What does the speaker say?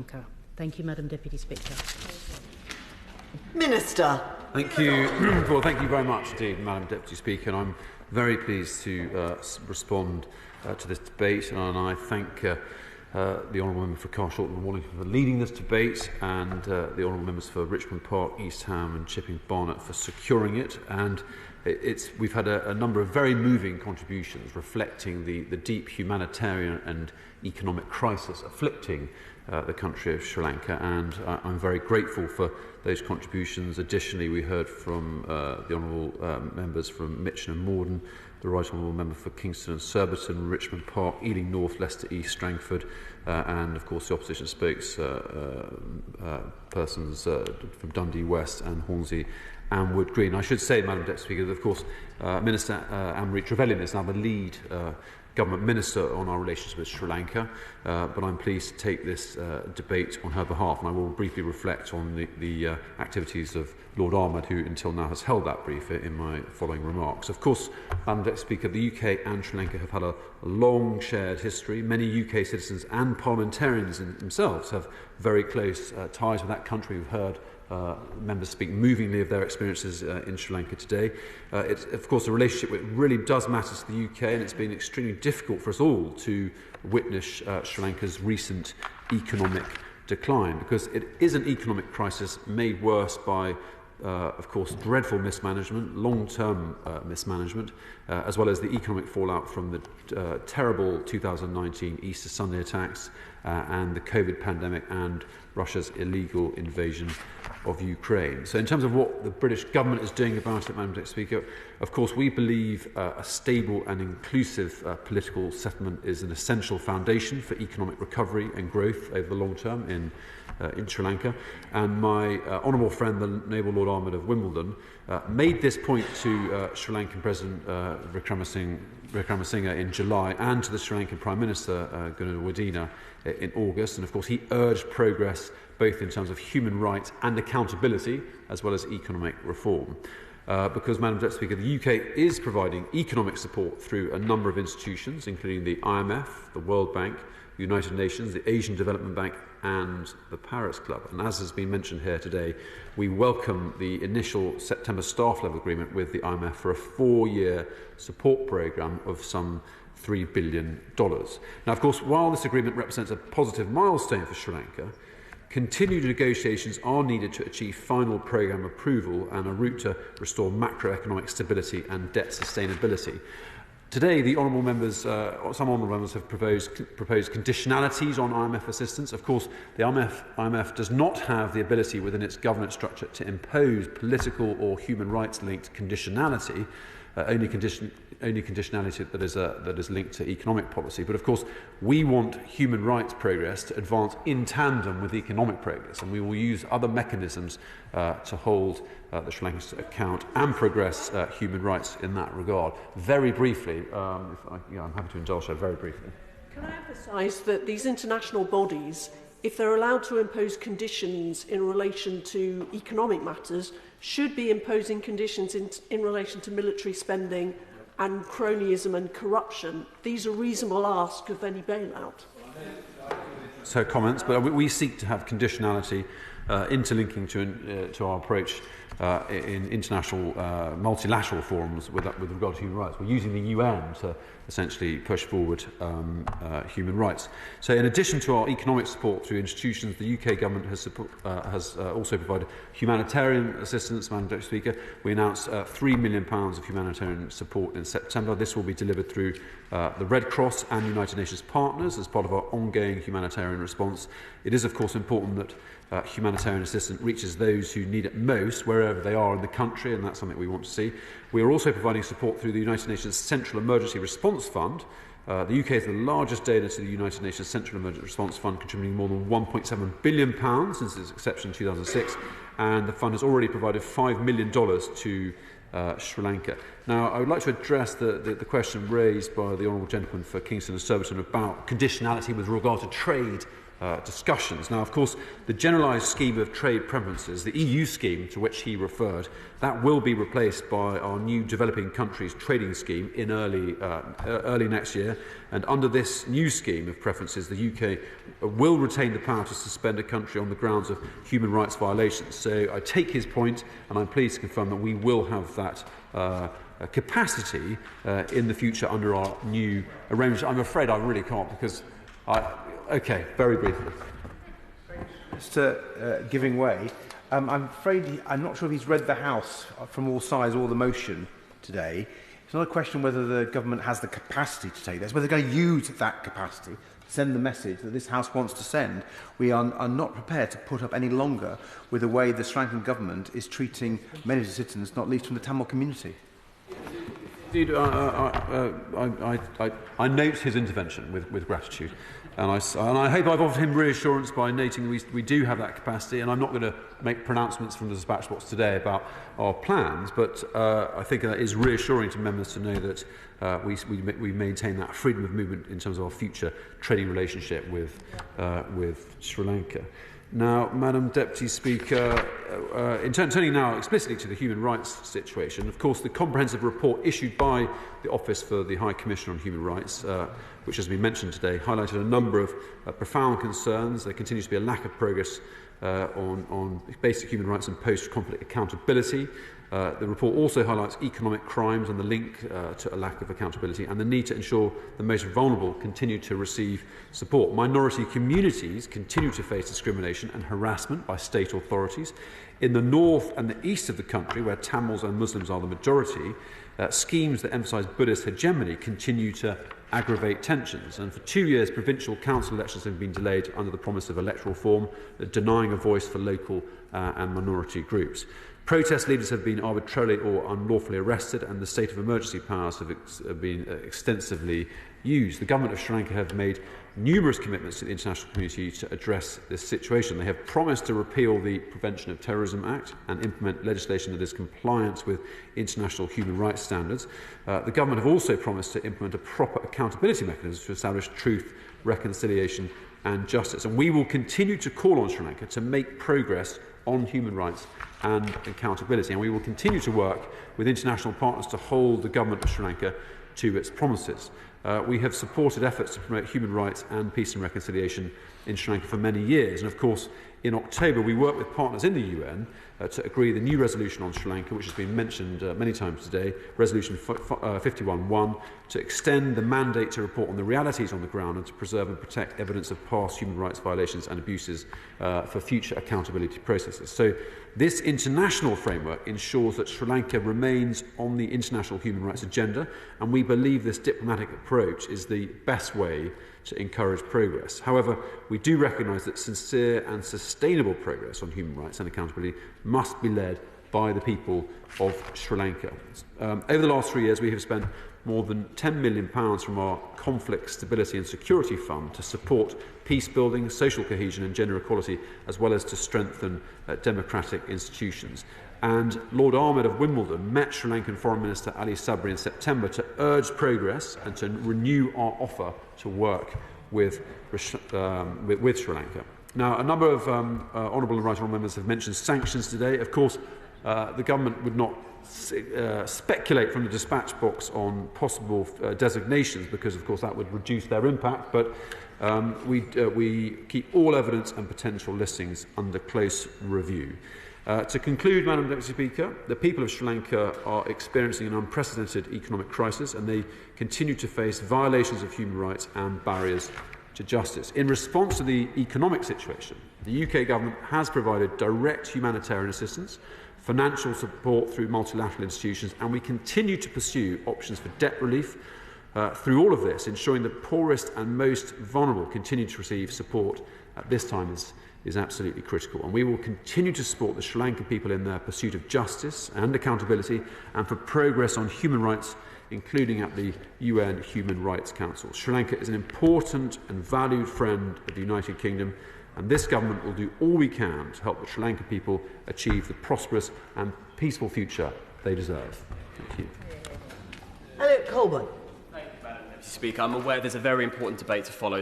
Lanka. Thank you, Madam Deputy Speaker. Minister. Thank you. Well, thank you very much indeed, Madam Deputy Speaker. And I'm very pleased to respond to this debate, and I thank the Honourable Member for Carshalton and Wallingford for leading this debate, and the Honourable Members for Richmond Park, East Ham and Chipping Barnet for securing it. And we've had a number of very moving contributions reflecting the deep humanitarian and economic crisis afflicting the country of Sri Lanka, and I'm very grateful for those contributions. Additionally, we heard from the Honourable Members from Mitcham and Morden, the Right Honourable Member for Kingston and Surbiton, Richmond Park, Ealing North, Leicester East, Strangford, and of course the opposition spokespersons from Dundee West and Hornsey and Wood Green. I should say, Madam Deputy Speaker, that of course Minister Anne-Marie Trevelyan is now the lead Government Minister on our relations with Sri Lanka, but I'm pleased to take this debate on her behalf, and I will briefly reflect on the activities of Lord Ahmed, who until now has held that brief, in my following remarks. Of course, Madam Deputy Speaker, the UK and Sri Lanka have had a long shared history. Many UK citizens and parliamentarians themselves have very close ties with that country. We've heard members speak movingly of their experiences in Sri Lanka today. It's, of course, a relationship which really does matter to the UK, and it's been extremely difficult for us all to witness Sri Lanka's recent economic decline, because it is an economic crisis made worse by of course, dreadful mismanagement, long-term mismanagement, as well as the economic fallout from the terrible 2019 Easter Sunday attacks and the COVID pandemic and Russia's illegal invasion of Ukraine. So in terms of what the British government is doing about it, Madam Deputy Speaker, of course we believe a stable and inclusive political settlement is an essential foundation for economic recovery and growth over the long term in Sri Lanka. And my honourable friend, the Noble Lord Ahmed of Wimbledon, made this point to Sri Lankan President Wickremesinghe in July and to the Sri Lankan Prime Minister Gunawardena in August. And of course he urged progress both in terms of human rights and accountability, as well as economic reform. Because, Madam Deputy Speaker, the UK is providing economic support through a number of institutions, including the IMF, the World Bank, the United Nations, the Asian Development Bank and the Paris Club. And as has been mentioned here today, we welcome the initial September staff level agreement with the IMF for a 4-year support programme of some $3 billion. Now, of course, while this agreement represents a positive milestone for Sri Lanka, continued negotiations are needed to achieve final programme approval and a route to restore macroeconomic stability and debt sustainability. Today, the honourable members, some honourable members have proposed conditionalities on IMF assistance. Of course, the IMF does not have the ability within its governance structure to impose political or human rights-linked conditionality, only conditionality that is linked to economic policy. But of course, we want human rights progress to advance in tandem with economic progress, and we will use other mechanisms to hold the Sri Lankans to account and progress human rights in that regard. Very briefly, I'm happy to indulge her very briefly. Can I emphasise that these international bodies, if they're allowed to impose conditions in relation to economic matters, should be imposing conditions in relation to military spending and cronyism and corruption? These are reasonable asks of any bailout. So comments, but we seek to have conditionality interlinking to our approach in international multilateral forums with regard to human rights. We're using the UN to essentially push forward human rights. So in addition to our economic support through institutions, the UK government has also provided humanitarian assistance. Madam Deputy Speaker, we announced £3 million of humanitarian support in September. This will be delivered through the Red Cross and United Nations partners as part of our ongoing humanitarian response. It is, of course, important that humanitarian assistance reaches those who need it most, wherever they are in the country, and that's something we want to see. We are also providing support through the United Nations Central Emergency Response Fund. The UK is the largest donor to the United Nations Central Emergency Response Fund, contributing more than £1.7 billion since its inception in 2006, and the fund has already provided $5 million to Sri Lanka. Now, I would like to address the question raised by the Honourable Gentleman for Kingston and Surbiton about conditionality with regard to trade discussions. Now, of course, the generalised scheme of trade preferences, the EU scheme to which he referred, that will be replaced by our new developing countries trading scheme in early next year. And under this new scheme of preferences, the UK will retain the power to suspend a country on the grounds of human rights violations. So I take his point, and I'm pleased to confirm that we will have that capacity in the future under our new arrangement. I'm afraid I really can't because okay, very briefly. Just giving way. I'm afraid I'm not sure if he's read the House from all sides or the motion today. It's not a question whether the government has the capacity to take this, whether they're going to use that capacity to send the message that this House wants to send. We are not prepared to put up any longer with the way the Sri Lankan government is treating many of the citizens, not least from the Tamil community. Indeed, I note his intervention with gratitude. And I hope I've offered him reassurance by noting we do have that capacity, and I'm not going to make pronouncements from the dispatch box today about our plans, but I think that is reassuring to members to know that we maintain that freedom of movement in terms of our future trading relationship with Sri Lanka. Now, Madam Deputy Speaker, turning now explicitly to the human rights situation, of course, the comprehensive report issued by the Office for the High Commissioner on Human Rights, which has been mentioned today, highlighted a number of profound concerns. There continues to be a lack of progress on basic human rights and post-conflict accountability. The report also highlights economic crimes and the link to a lack of accountability and the need to ensure the most vulnerable continue to receive support. Minority communities continue to face discrimination and harassment by state authorities. In the north and the east of the country, where Tamils and Muslims are the majority, schemes that emphasise Buddhist hegemony continue to aggravate tensions. And for 2 years, provincial council elections have been delayed under the promise of electoral reform, denying a voice for local and minority groups. Protest leaders have been arbitrarily or unlawfully arrested, and the state of emergency powers have been extensively used. The government of Sri Lanka have made numerous commitments to the international community to address this situation. They have promised to repeal the Prevention of Terrorism Act and implement legislation that is compliant with international human rights standards. The government have also promised to implement a proper accountability mechanism to establish truth, reconciliation and justice. And we will continue to call on Sri Lanka to make progress on human rights and accountability. And we will continue to work with international partners to hold the government of Sri Lanka to its promises. We have supported efforts to promote human rights and peace and reconciliation in Sri Lanka for many years. And of course, in October, we worked with partners in the UN to agree the new resolution on Sri Lanka, which has been mentioned many times today, Resolution 51.1, to extend the mandate to report on the realities on the ground and to preserve and protect evidence of past human rights violations and abuses for future accountability processes. So this international framework ensures that Sri Lanka remains on the international human rights agenda, and we believe this diplomatic approach is the best way to encourage progress. However, we do recognise that sincere and sustainable progress on human rights and accountability must be led by the people of Sri Lanka. Over the last 3 years, we have spent more than £10 million from our Conflict, Stability and Security Fund to support peace building, social cohesion and gender equality, as well as to strengthen democratic institutions. And Lord Ahmed of Wimbledon met Sri Lankan Foreign Minister Ali Sabri in September to urge progress and to renew our offer to work with Sri Lanka. Now, a number of honourable and right honourable members have mentioned sanctions today. Of course, the government would not speculate from the dispatch box on possible designations because, of course, that would reduce their impact. But we keep all evidence and potential listings under close review. To conclude, Madam Deputy Speaker, the people of Sri Lanka are experiencing an unprecedented economic crisis and they continue to face violations of human rights and barriers to justice. In response to the economic situation, the UK government has provided direct humanitarian assistance, financial support through multilateral institutions, and we continue to pursue options for debt relief. Through all of this, ensuring the poorest and most vulnerable continue to receive support at this time is absolutely critical. And we will continue to support the Sri Lankan people in their pursuit of justice and accountability and for progress on human rights, including at the UN Human Rights Council. Sri Lanka is an important and valued friend of the United Kingdom, and this government will do all we can to help the Sri Lankan people achieve the prosperous and peaceful future they deserve. Thank you. Elliot Colburn. Thank you, Madam Deputy Speaker. I'm aware there's a very important debate to follow.